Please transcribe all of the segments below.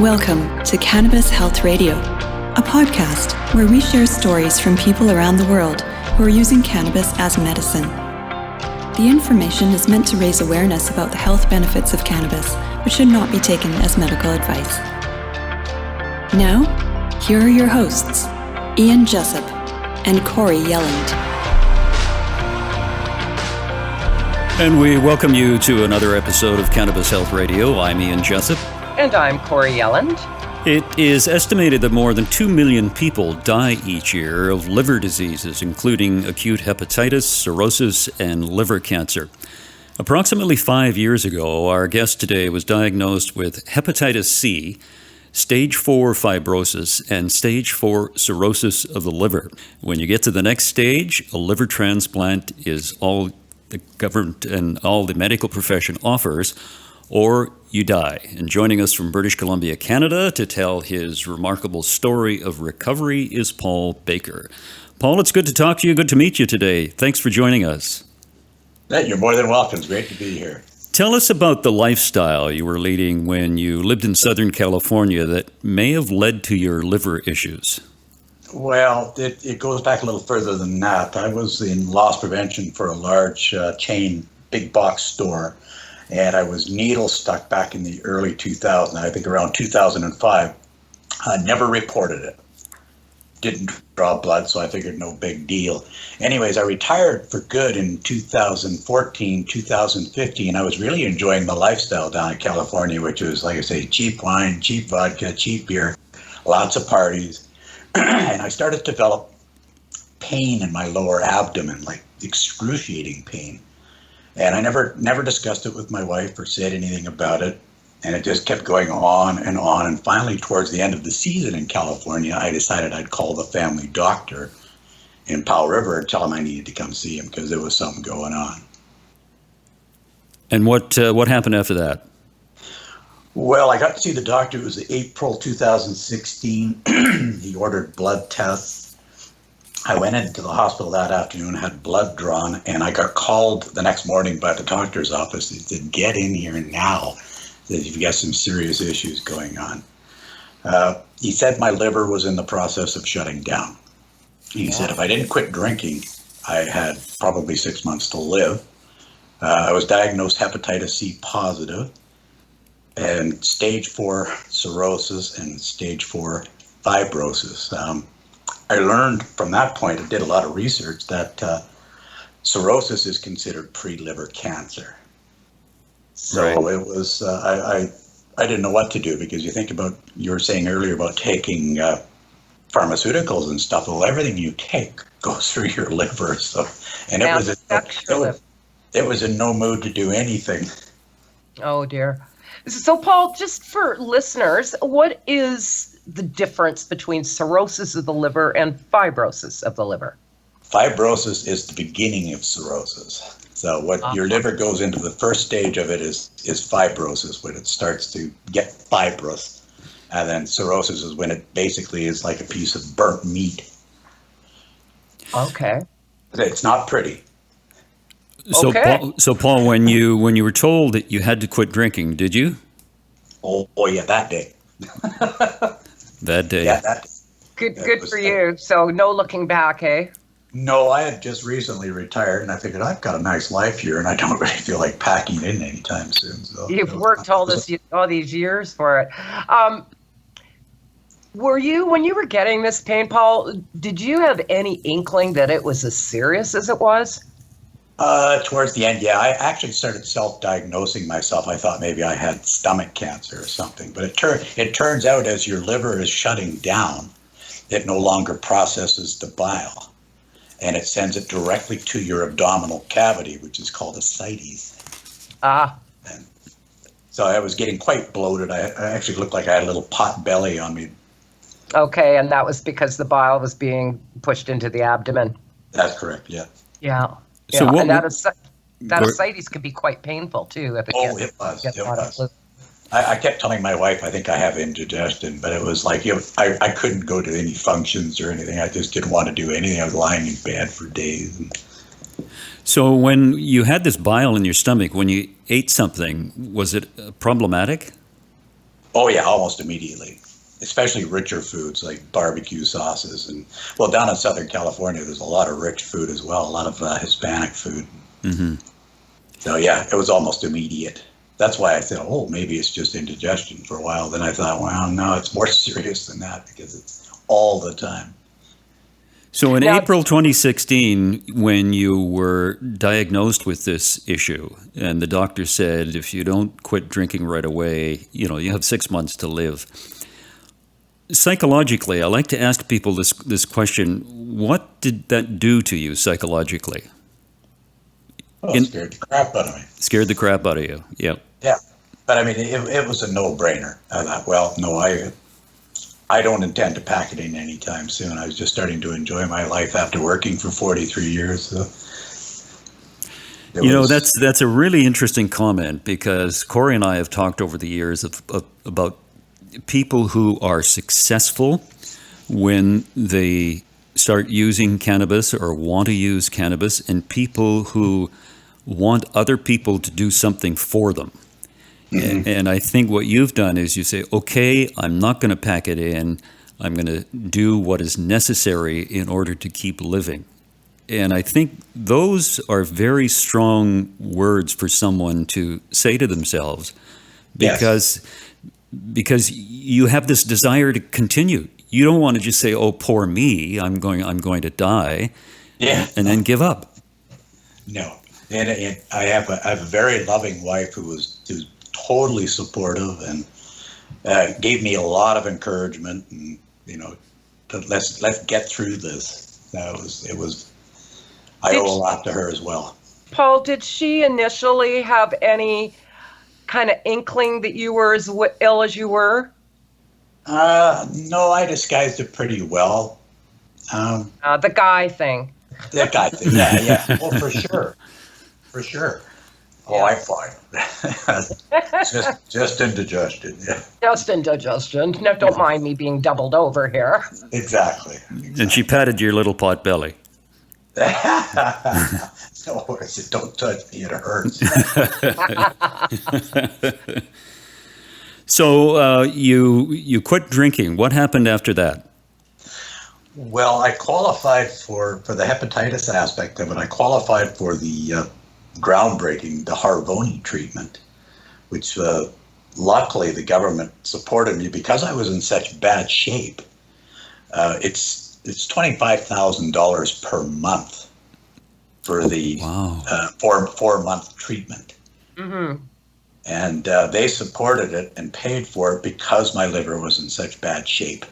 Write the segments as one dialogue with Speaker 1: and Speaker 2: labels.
Speaker 1: Welcome to Cannabis Health Radio, a podcast where we share stories from people around the world who are using cannabis as medicine. The information is meant to raise awareness about the health benefits of cannabis, but should not be taken as medical advice. Now, here are your hosts, Ian Jessup and Corey Yelland.
Speaker 2: And we welcome you to another episode of Cannabis Health Radio. I'm Ian Jessup.
Speaker 3: And I'm Corey Yelland.
Speaker 2: It is estimated that more than 2 million people die each year of liver diseases, including acute hepatitis, cirrhosis, and liver cancer. Approximately 5 years ago, our guest today was diagnosed with hepatitis C, stage 4 fibrosis, and stage 4 cirrhosis of the liver. When you get to the next stage, a liver transplant is all the government and all the medical profession offers, or you die. And joining us from British Columbia, Canada, to tell his remarkable story of recovery is Paul Baker. Paul, it's good to talk to you. Good to meet you today. Thanks for joining us.
Speaker 4: You're more than welcome. It's great to be here.
Speaker 2: Tell us about the lifestyle you were leading when you lived in Southern California that may have led to your liver issues.
Speaker 4: Well, it goes back a little further than that. I was in loss prevention for a large chain big box store. And I was needle stuck back in the early 2000s, I think around 2005. I never reported it. Didn't draw blood, so I figured no big deal. Anyways, I retired for good in 2014, 2015. I was really enjoying the lifestyle down in California, which was, like I say, cheap wine, cheap vodka, cheap beer, lots of parties. And I started to develop pain in my lower abdomen, like excruciating pain. And I never discussed it with my wife or said anything about it. And it just kept going on and on. And finally, towards the end of the season in California, I decided I'd call the family doctor in Powell River and tell him I needed to come see him because there was something going on.
Speaker 2: And what happened after that?
Speaker 4: Well, I got to see the doctor. It was April 2016. He ordered blood tests. I went into the hospital that afternoon, had blood drawn, and I got called the next morning by the doctor's office. He said, "Get in here now. You've got some serious issues going on." He said my liver was in the process of shutting down. He said if I didn't quit drinking, I had probably 6 months to live. I was diagnosed hepatitis C positive and stage 4 cirrhosis and stage 4 fibrosis. I learned from that point, I did a lot of research, that cirrhosis is considered pre-liver cancer. So right. It was, I didn't know what to do because you think about, you were saying earlier about taking pharmaceuticals and stuff. Well, everything you take goes through your liver. So, and it was in no mood to do anything.
Speaker 3: Oh dear. So Paul, just for listeners, what is the difference between cirrhosis of the liver and fibrosis of the liver?
Speaker 4: Fibrosis is the beginning of cirrhosis. So what your liver goes into, the first stage of it is fibrosis, when it starts to get fibrous. And then cirrhosis is when it basically is like a piece of burnt meat.
Speaker 3: Okay.
Speaker 4: It's not pretty.
Speaker 2: So,
Speaker 3: okay.
Speaker 2: Paul, when you were told that you had to quit drinking, did you?
Speaker 4: Oh yeah, that day.
Speaker 2: That day.
Speaker 4: Yeah, that
Speaker 3: Good for you. So no looking back, eh?
Speaker 4: No, I had just recently retired, and I figured I've got a nice life here, and I don't really feel like packing in anytime soon. So
Speaker 3: you've worked all these years for it. Were you, when you were getting this pain, Paul, did you have any inkling that it was as serious as it was?
Speaker 4: Towards the end, yeah. I actually started self-diagnosing myself. I thought maybe I had stomach cancer or something. But it turns out as your liver is shutting down, it no longer processes the bile. And it sends it directly to your abdominal cavity, which is called ascites. And so I was getting quite bloated. I actually looked like I had a little pot belly on me.
Speaker 3: Okay, and that was because the bile was being pushed into the abdomen.
Speaker 4: That's correct, yeah.
Speaker 3: Yeah.
Speaker 2: So
Speaker 3: yeah, and that ascites can be quite painful too. If it
Speaker 4: it was. I kept telling my wife I think I have indigestion, but it was like I couldn't go to any functions or anything. I just didn't want to do anything. I was lying in bed for days.
Speaker 2: So when you had this bile in your stomach, when you ate something, was it problematic?
Speaker 4: Oh yeah, almost immediately. Especially richer foods like barbecue sauces, and well, down in Southern California, there's a lot of rich food as well, a lot of Hispanic food.
Speaker 2: Mm-hmm.
Speaker 4: So yeah, it was almost immediate. That's why I thought, oh, maybe it's just indigestion for a while. Then I thought, well, no, it's more serious than that because it's all the time.
Speaker 2: So in
Speaker 3: Now-
Speaker 2: April 2016, when you were diagnosed with this issue, and the doctor said, if you don't quit drinking right away, you have 6 months to live. Psychologically, I like to ask people this question: what did that do to you psychologically?
Speaker 4: Oh, it scared the crap out of me.
Speaker 2: Scared the crap out of you. Yeah.
Speaker 4: Yeah, but I mean, it was a no-brainer. I thought, well, no, I don't intend to pack it in anytime soon. I was just starting to enjoy my life after working for 43 years. So
Speaker 2: that's a really interesting comment, because Corey and I have talked over the years about people who are successful when they start using cannabis or want to use cannabis, and people who want other people to do something for them. Mm-hmm. And I think what you've done is you say, okay, I'm not going to pack it in. I'm going to do what is necessary in order to keep living. And I think those are very strong words for someone to say to themselves, because you have this desire to continue. You don't want to just say, oh, poor me, I'm going to die, and then give up.
Speaker 4: No. And I have a very loving wife who's totally supportive and gave me a lot of encouragement, and let's get through this. It was I owe a lot to her as well.
Speaker 3: Paul, did she initially have any kind of inkling that you were as ill as you were?
Speaker 4: No, I disguised it pretty well.
Speaker 3: The guy thing.
Speaker 4: That guy thing, yeah. Well, for sure. Oh, I'm fine. just indigestion, yeah.
Speaker 3: Just indigestion. No, don't mind me being doubled over here.
Speaker 4: Exactly.
Speaker 2: And she patted your little pot belly.
Speaker 4: No worries, don't touch me, it hurts.
Speaker 2: So you quit drinking. What happened after that?
Speaker 4: Well, I qualified for the hepatitis aspect of it. I qualified for the groundbreaking, the Harvoni treatment, which luckily the government supported me because I was in such bad shape. It's $25,000 per month for the 4-month treatment. Mm-hmm. And they supported it and paid for it because my liver was in such bad shape.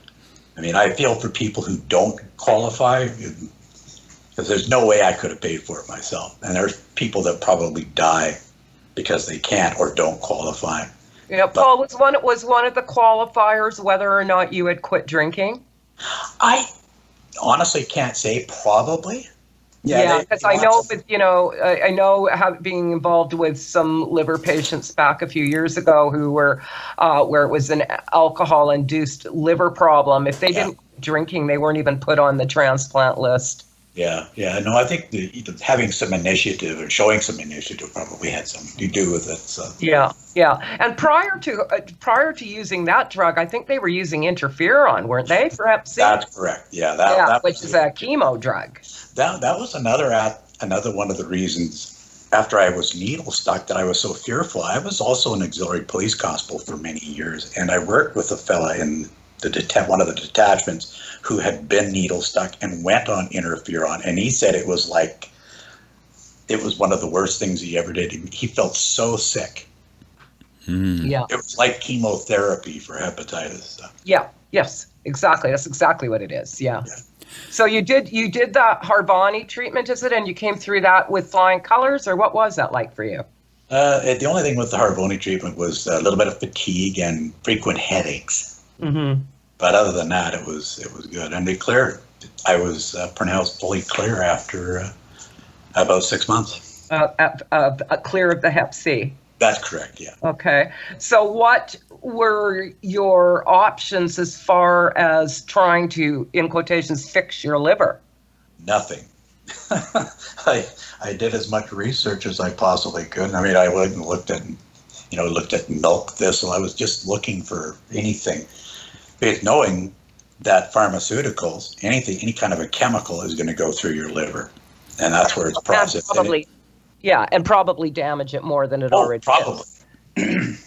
Speaker 4: I mean, I feel for people who don't qualify, because there's no way I could have paid for it myself. And there's people that probably die because they can't or don't qualify.
Speaker 3: Yeah, Paul, was one of the qualifiers whether or not you had quit drinking?
Speaker 4: I honestly can't say, probably.
Speaker 3: Yeah, because I know, I know being involved with some liver patients back a few years ago who were, where it was an alcohol-induced liver problem. If they didn't quit drinking, they weren't even put on the transplant list.
Speaker 4: Yeah. No, I think having some initiative or showing some initiative probably had something to do with it. So.
Speaker 3: Yeah. And prior to using that drug, I think they were using interferon, weren't they, for Hep C?
Speaker 4: That's correct. Yeah, that
Speaker 3: which is a chemo drug.
Speaker 4: That was another one of the reasons after I was needle stuck that I was so fearful. I was also an auxiliary police constable for many years, and I worked with a fella in one of the detachments who had been needle stuck and went on interferon, and he said it was one of the worst things he ever did. He felt so sick.
Speaker 3: Yeah,
Speaker 4: it was like chemotherapy for hepatitis.
Speaker 3: Yeah. Yes. Exactly. That's exactly what it is. Yeah. So you did the Harvoni treatment, is it? And you came through that with flying colors, or what was that like for you?
Speaker 4: The only thing with the Harvoni treatment was a little bit of fatigue and frequent headaches. Mm-hmm. But other than that, it was good. And they cleared. I was pronounced fully clear after about 6 months.
Speaker 3: Clear of the Hep C.
Speaker 4: That's correct, yeah.
Speaker 3: Okay. So what were your options as far as trying to, in quotations, fix your liver?
Speaker 4: Nothing. I did as much research as I possibly could. I mean, I went and looked at looked at milk thistle. I was just looking for anything, because knowing that pharmaceuticals, any kind of a chemical is going to go through your liver, and that's where it's processed.
Speaker 3: And probably damage it more than it already
Speaker 4: probably.
Speaker 3: is.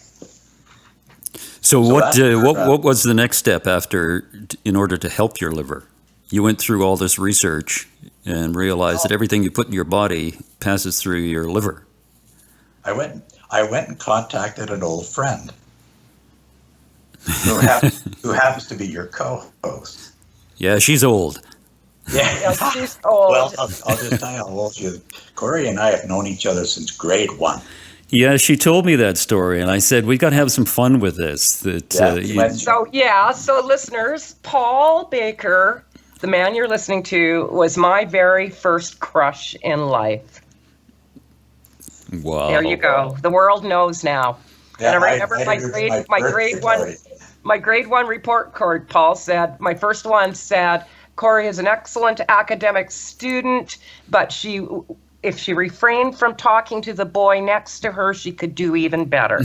Speaker 2: So what was the next step in order to help your liver? You went through all this research and realized that everything you put in your body passes through your liver.
Speaker 4: I went and contacted an old friend who happens to be your co-host.
Speaker 2: Yeah, she's old.
Speaker 3: Yeah, she's old.
Speaker 4: Well, I'll just tell you how old she is. Corey and I have known each other since grade 1.
Speaker 2: Yeah, she told me that story, and I said, we got to have some fun with this.
Speaker 3: So listeners, Paul Baker, the man you're listening to, was my very first crush in life.
Speaker 2: Wow.
Speaker 3: There you go. The world knows now.
Speaker 4: Yeah,
Speaker 3: and I remember my grade 1 report card, Paul said, my first one said, Corey is an excellent academic student, but if she refrained from talking to the boy next to her, she could do even better.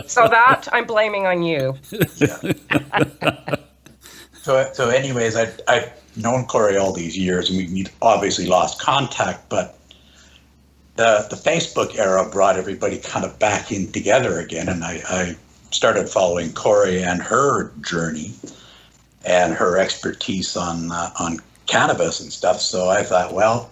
Speaker 3: So that I'm blaming on you.
Speaker 4: Yeah. So anyways, I've known Corey all these years, and we obviously lost contact, but the Facebook era brought everybody kind of back in together again, and I started following Corey and her journey and her expertise on cannabis and stuff. So I thought, well,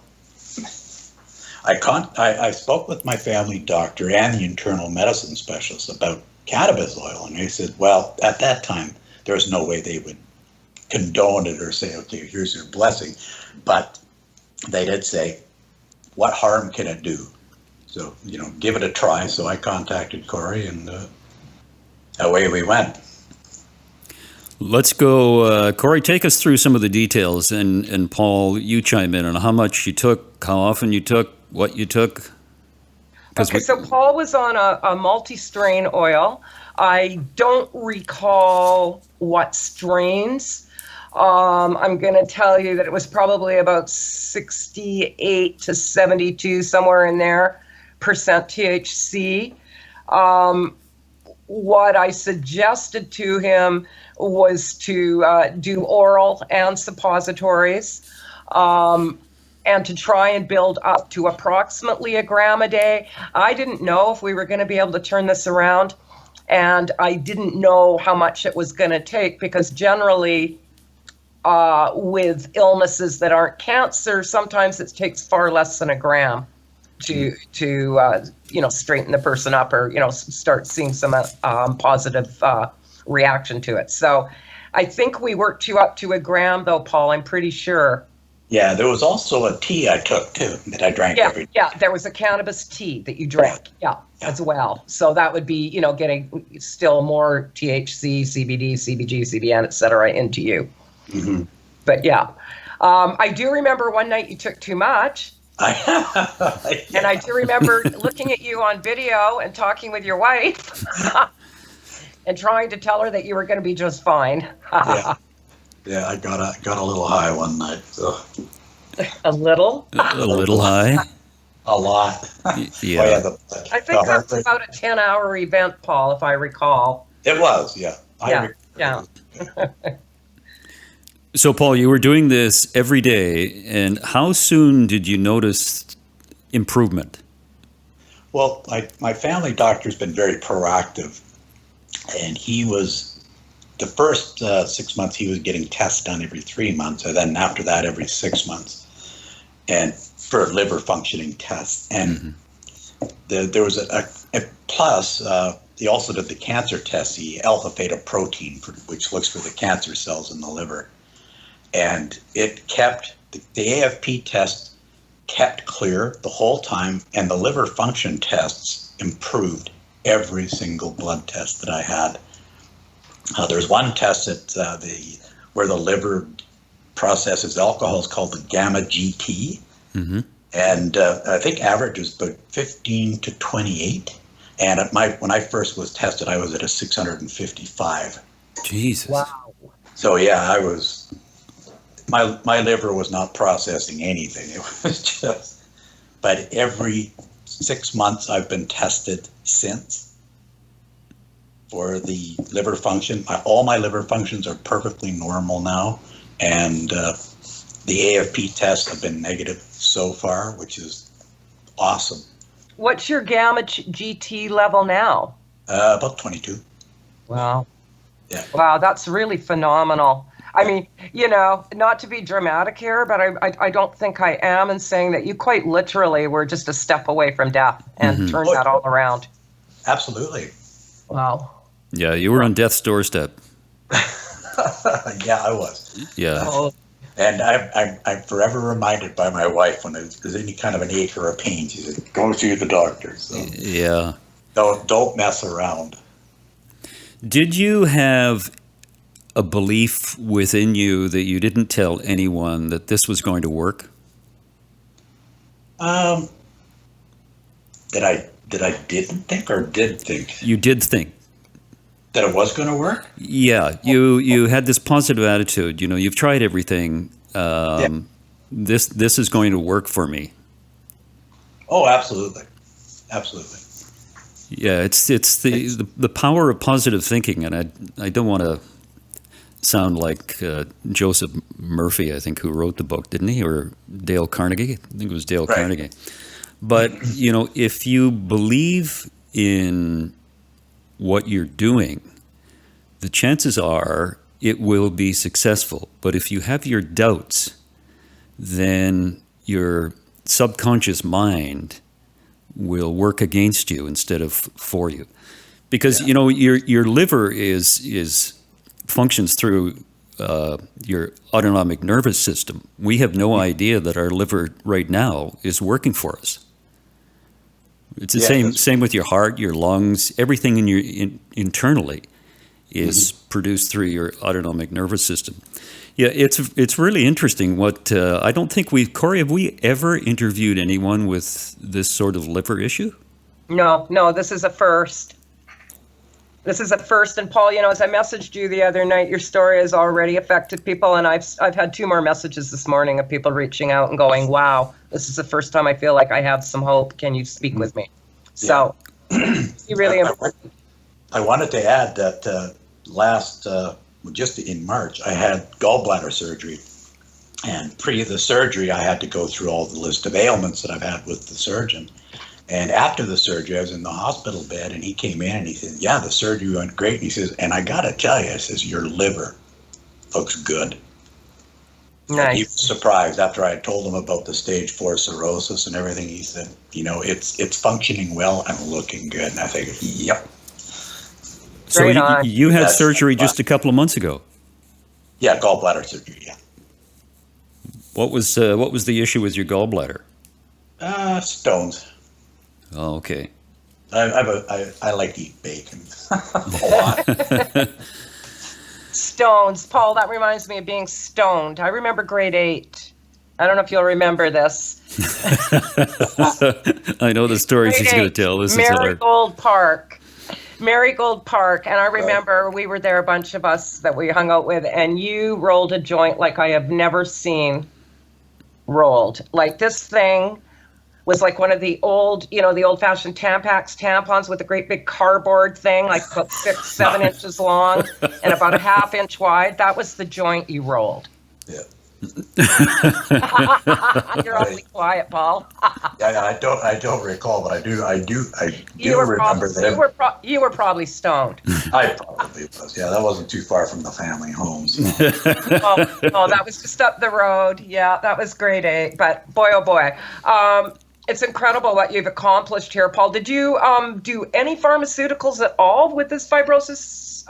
Speaker 4: I spoke with my family doctor and the internal medicine specialist about cannabis oil, and they said, well, at that time there was no way they would condone it or say, okay, here's your blessing, but they did say, what harm can it do? So, give it a try. So I contacted Corey, and away we went.
Speaker 2: Let's go. Corey, take us through some of the details, and Paul, you chime in on how much you took, how often you took, what you took.
Speaker 3: So Paul was on a multi-strain oil. I don't recall what strains. I'm going to tell you that it was probably about 68 to 72, somewhere in there, percent THC. What I suggested to him was to do oral and suppositories, and to try and build up to approximately a gram a day. I didn't know if we were going to be able to turn this around, and I didn't know how much it was going to take, because generally with illnesses that aren't cancer, sometimes it takes far less than a gram to straighten the person up, or start seeing some positive reaction to it. So I think we worked you up to a gram, though, Paul. I'm pretty sure.
Speaker 4: Yeah, there was also a tea I took too, that I drank every day.
Speaker 3: Yeah, there was a cannabis tea that you drank. Yeah, as well. So that would be getting still more THC, CBD, CBG, CBN, etc. into you.
Speaker 4: Mm-hmm.
Speaker 3: But I do remember one night you took too much. And I do remember looking at you on video and talking with your wife and trying to tell her that you were going to be just fine.
Speaker 4: Yeah, I got a little high one night. So.
Speaker 3: A little?
Speaker 2: A little high?
Speaker 4: A lot.
Speaker 2: Yeah.
Speaker 3: I think that's about a 10-hour event, Paul, if I recall.
Speaker 4: It was, yeah.
Speaker 3: Yeah.
Speaker 2: So, Paul, you were doing this every day, and how soon did you notice improvement?
Speaker 4: Well, my family doctor's been very proactive, and he was, the first 6 months he was getting tests done every 3 months, and then after that every 6 months, and for liver functioning tests. And there was a plus, he also did the cancer test, the alpha-fetoprotein, which looks for the cancer cells in the liver. And it kept, the AFP test kept clear the whole time, and the liver function tests improved every single blood test that I had. There's one test that where the liver processes alcohol is called the gamma GT.
Speaker 2: Mm-hmm.
Speaker 4: And I think average is about 15 to 28. And when I first was tested, I was at a 655.
Speaker 2: Jesus.
Speaker 3: Wow.
Speaker 4: So yeah, I was... My liver was not processing anything. It was just, but every 6 months I've been tested since for the liver function. All my liver functions are perfectly normal now, and the AFP tests have been negative so far, which is awesome.
Speaker 3: What's your gamma GT level now?
Speaker 4: About 22.
Speaker 3: Wow.
Speaker 4: Yeah.
Speaker 3: Wow, that's really phenomenal. I mean, not to be dramatic here, but I don't think I am in saying that you quite literally were just a step away from death and turned that all around.
Speaker 4: Absolutely.
Speaker 3: Wow.
Speaker 2: Yeah, you were on death's doorstep.
Speaker 4: Yeah, I was.
Speaker 2: Yeah.
Speaker 3: Oh.
Speaker 4: And I'm forever reminded by my wife when there's any kind of an ache or a pain, she said, "Go see the doctor." So
Speaker 2: Yeah.
Speaker 4: don't mess around.
Speaker 2: Did you have a belief within you that you didn't tell anyone that this was going to work?
Speaker 4: That I didn't think or did think?
Speaker 2: You did think.
Speaker 4: That it was going to work?
Speaker 2: Yeah, you had this positive attitude. You've tried everything. This is going to work for me.
Speaker 4: Oh, absolutely. Absolutely.
Speaker 2: Yeah, it's the power of positive thinking, and I don't want to sound like Joseph Murphy, I think, who wrote the book, didn't he? Or Dale Carnegie? I think it was Dale Carnegie. But, if you believe in what you're doing, the chances are it will be successful. But if you have your doubts, then your subconscious mind will work against you instead of for you. Because, your liver is functions through your autonomic nervous system. We have no idea that our liver right now is working for us. It's the same with your heart, your lungs, everything in your internally is produced through your autonomic nervous system. Yeah, it's really interesting. What I don't think Corey, have we ever interviewed anyone with this sort of liver issue?
Speaker 3: No, this is a first. This is a first. And Paul, as I messaged you the other night, your story has already affected people, and I've had 2 more messages this morning of people reaching out and going, "Wow, this is the first time I feel like I have some hope. Can you speak with me?" So, you really important.
Speaker 4: I wanted to add that just in March, I had gallbladder surgery. And pre the surgery, I had to go through all the list of ailments that I've had with the surgeon. And after the surgery, I was in the hospital bed, and he came in and he said, "Yeah, the surgery went great." And he says, "And I got to tell you," I says, "your liver looks good."
Speaker 3: Nice.
Speaker 4: He was surprised after I had told him about the stage 4 cirrhosis and everything. He said, it's functioning well and looking good. And I think, yep.
Speaker 2: So you had surgery just a couple of months ago.
Speaker 4: Yeah, gallbladder surgery. Yeah.
Speaker 2: What was the issue with your gallbladder?
Speaker 4: Stones.
Speaker 2: Oh, okay.
Speaker 4: I like to eat bacon a lot.
Speaker 3: Stones. Paul, that reminds me of being stoned. I remember grade 8. I don't know if you'll remember this.
Speaker 2: I know the stories he's going to tell. This is
Speaker 3: Marigold Park. And I remember we were there, a bunch of us that we hung out with, and you rolled a joint like I have never seen rolled. Like, this thing was like one of the old, the old-fashioned tampons with a great big cardboard thing, like about 6-7 inches long and about a ½ inch wide. That was the joint you rolled.
Speaker 4: Yeah.
Speaker 3: You're awfully quiet, Paul.
Speaker 4: Yeah, I don't recall, but I do remember that.
Speaker 3: You were probably stoned.
Speaker 4: I probably was. Yeah, that wasn't too far from the family home. So.
Speaker 3: Oh, that was just up the road. Yeah, that was grade 8. But boy, oh boy. It's incredible what you've accomplished here, Paul. Did you do any pharmaceuticals at all with this fibrosis,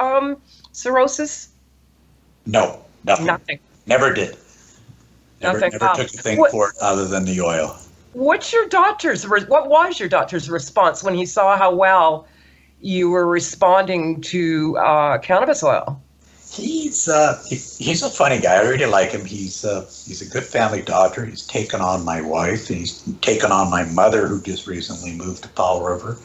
Speaker 3: cirrhosis?
Speaker 4: No, nothing. Never did. Never took a thing for it other than the oil. What was your doctor's response when he saw how well you were responding to cannabis oil? He's a funny guy. I really like him. He's a good family doctor. He's taken on my wife. He's taken on my mother, who just recently moved to Powell River.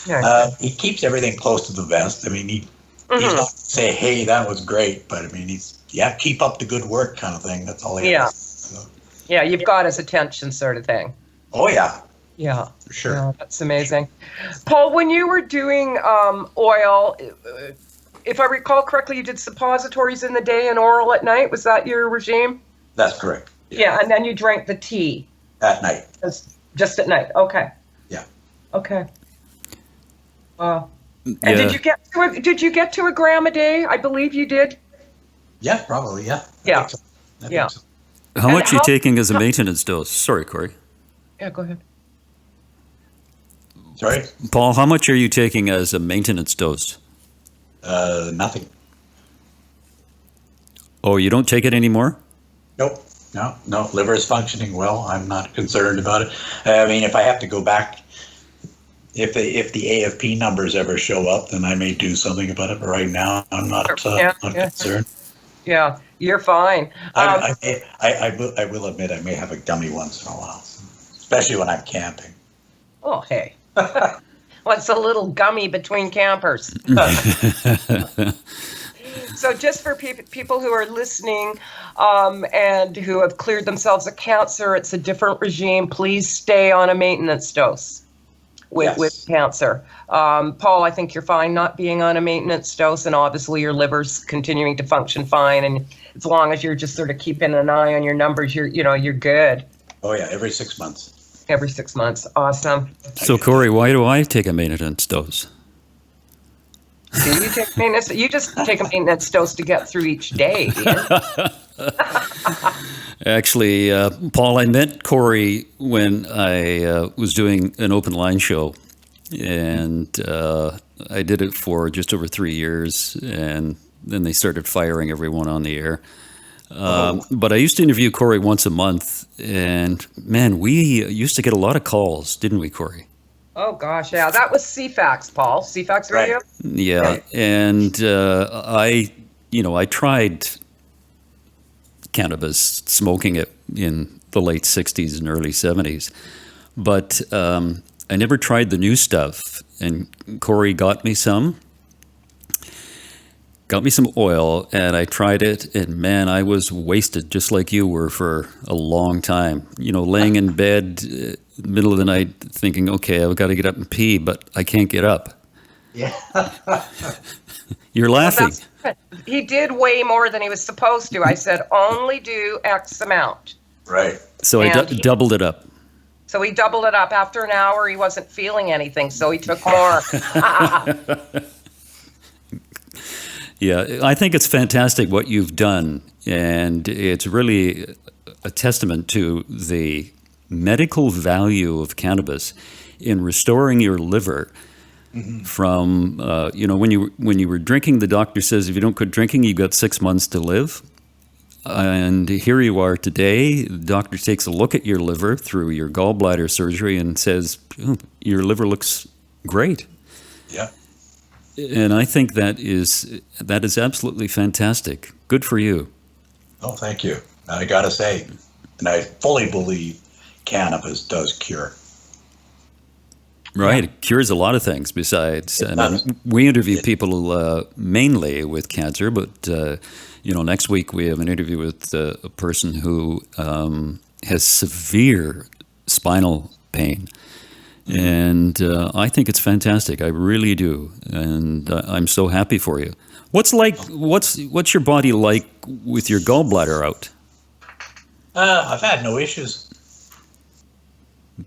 Speaker 4: Yeah. He keeps everything close to the vest. I mean, he's not say, "Hey, that was great," but I mean, keep up the good work kind of thing. That's all he has. So. Yeah, you've got his attention, sort of thing. Oh yeah.
Speaker 3: Yeah.
Speaker 4: For sure.
Speaker 3: Yeah, that's amazing. Paul, when you were doing oil, if I recall correctly, you did suppositories in the day and oral at night. Was that your regime?
Speaker 4: That's correct.
Speaker 3: Yeah, and then you drank the tea.
Speaker 4: At night.
Speaker 3: Just at night. Okay.
Speaker 4: Yeah.
Speaker 3: Okay. Wow. And
Speaker 2: Yeah.
Speaker 3: did you get to a gram a day? I believe you did.
Speaker 4: Yeah, probably. Yeah.
Speaker 3: Yeah.
Speaker 4: I think
Speaker 3: Yeah.
Speaker 4: so.
Speaker 2: How
Speaker 3: And
Speaker 2: much are you taking as a maintenance dose? Sorry, Corey.
Speaker 3: Yeah, go ahead.
Speaker 4: Sorry?
Speaker 2: Paul, how much are you taking as a maintenance dose?
Speaker 4: Nothing.
Speaker 2: Oh, you don't take it anymore?
Speaker 4: Nope. No. Liver is functioning well. I'm not concerned about it. I mean, if I have to go back, if the AFP numbers ever show up, then I may do something about it. But right now, I'm not concerned.
Speaker 3: Yeah, you're fine.
Speaker 4: I will admit I may have a gummy once in a while, especially when I'm camping.
Speaker 3: Oh, hey. What's a little gummy between campers? So just for people who are listening and who have cleared themselves of cancer, it's a different regime. Please stay on a maintenance dose with cancer. Paul, I think you're fine not being on a maintenance dose, and obviously your liver's continuing to function fine. And as long as you're just sort of keeping an eye on your numbers, you're good.
Speaker 4: Oh yeah, every 6 months.
Speaker 3: Every 6 months. Awesome.
Speaker 2: So, Corey, why do I take a maintenance dose?
Speaker 3: Do you take maintenance? You just take a maintenance dose to get through each day.
Speaker 2: Actually, Paul, I met Corey when I was doing an open line show, and I did it for just over 3 years, and then they started firing everyone on the air. But I used to interview Corey once a month, and man, we used to get a lot of calls, didn't we, Corey?
Speaker 3: Oh gosh, yeah, that was CFAX, Paul. CFAX radio.
Speaker 4: Right.
Speaker 2: Yeah,
Speaker 4: Right.
Speaker 2: and I tried cannabis, smoking it in the late 60s and early 70s, but I never tried the new stuff, and Corey got me some oil, and I tried it, and man, I was wasted, just like you were, for a long time. Laying in bed, middle of the night, thinking, okay, I've got to get up and pee, but I can't get up.
Speaker 4: Yeah.
Speaker 2: You're laughing.
Speaker 3: He did way more than he was supposed to. I said, only do X amount.
Speaker 4: Right.
Speaker 2: So I doubled it up.
Speaker 3: So he doubled it up. After an hour, he wasn't feeling anything, so he took more.
Speaker 2: Yeah, I think it's fantastic what you've done, and it's really a testament to the medical value of cannabis in restoring your liver. From when you were drinking, the doctor says if you don't quit drinking, you've got 6 months to live. And here you are today. The doctor takes a look at your liver through your gallbladder surgery and says, your liver looks great.
Speaker 4: Yeah.
Speaker 2: And I think that is absolutely fantastic. Good for you.
Speaker 4: Oh, thank you. I got to say, and I fully believe cannabis does cure.
Speaker 2: Right. It cures a lot of things besides. And we interview people mainly with cancer, but, next week we have an interview with a person who has severe spinal pain. And I think it's fantastic. I really do. And I'm so happy for you. What's your body like with your gallbladder out?
Speaker 4: I've had no issues.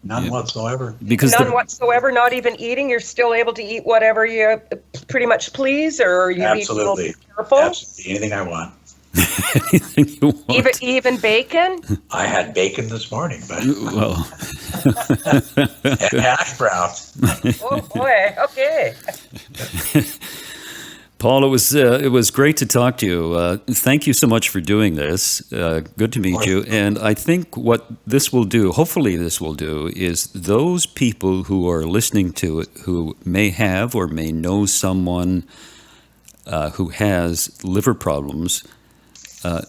Speaker 4: None whatsoever.
Speaker 3: None whatsoever, not even eating? You're still able to eat whatever you pretty much please, or you
Speaker 4: Absolutely.
Speaker 3: Be careful?
Speaker 4: Absolutely. Anything I want.
Speaker 2: Anything you want.
Speaker 3: Even bacon?
Speaker 4: I had bacon this morning, but
Speaker 2: Well,
Speaker 4: and hash browns.
Speaker 3: Oh boy, okay.
Speaker 2: Paul, it was great to talk to you. Thank you so much for doing this. Good to meet you. And I think what this will do, hopefully this will do, is those people who are listening to it who may have or may know someone who has liver problems,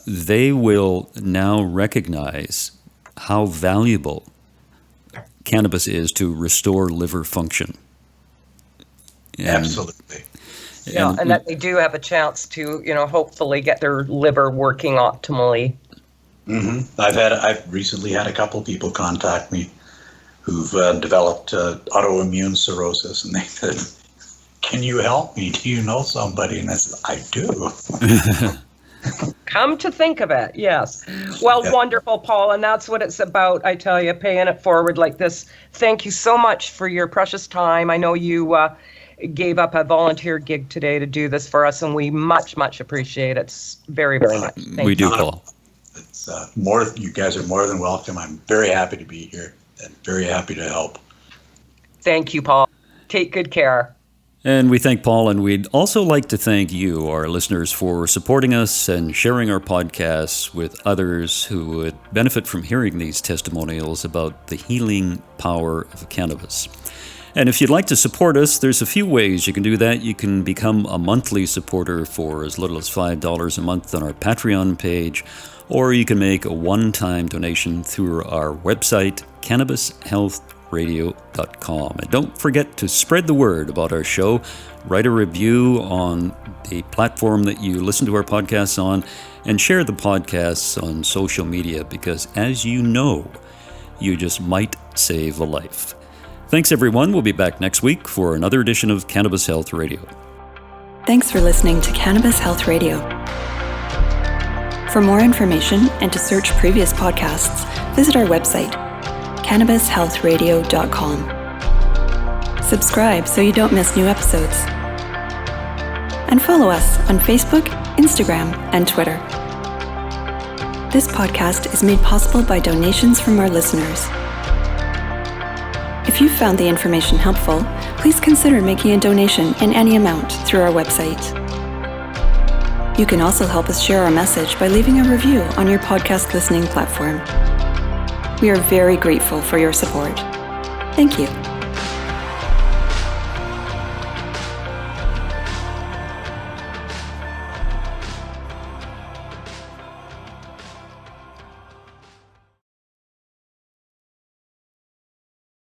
Speaker 2: they will now recognize how valuable cannabis is to restore liver function. And
Speaker 4: Absolutely.
Speaker 3: Yeah, and that they do have a chance to, hopefully get their liver working optimally.
Speaker 4: Mm-hmm. I've recently had a couple people contact me who've developed autoimmune cirrhosis, and they said, "Can you help me? Do you know somebody?" And I said, "I do."
Speaker 3: Come to think of it, yes. Well, yeah. Wonderful, Paul, and that's what it's about, I tell you, paying it forward like this. Thank you so much for your precious time. I know you gave up a volunteer gig today to do this for us, and we much, much appreciate it. It's very, very much.
Speaker 2: We do, Paul.
Speaker 4: It's you guys are more than welcome. I'm very happy to be here and very happy to help.
Speaker 3: Thank you, Paul. Take good care.
Speaker 2: And we thank Paul, and we'd also like to thank you, our listeners, for supporting us and sharing our podcasts with others who would benefit from hearing these testimonials about the healing power of cannabis. And if you'd like to support us, there's a few ways you can do that. You can become a monthly supporter for as little as $5 a month on our Patreon page, or you can make a one-time donation through our website, cannabishealthradio.com. And don't forget to spread the word about our show. Write a review on the platform that you listen to our podcasts on, and share the podcasts on social media, because as you know, you just might save a life. Thanks, everyone. We'll be back next week for another edition of Cannabis Health Radio.
Speaker 1: Thanks for listening to Cannabis Health Radio. For more information and to search previous podcasts, visit our website, cannabishealthradio.com. Subscribe so you don't miss new episodes. And follow us on Facebook, Instagram, and Twitter. This podcast is made possible by donations from our listeners. If you found the information helpful, please consider making a donation in any amount through our website. You can also help us share our message by leaving a review on your podcast listening platform. We are very grateful for your support. Thank you.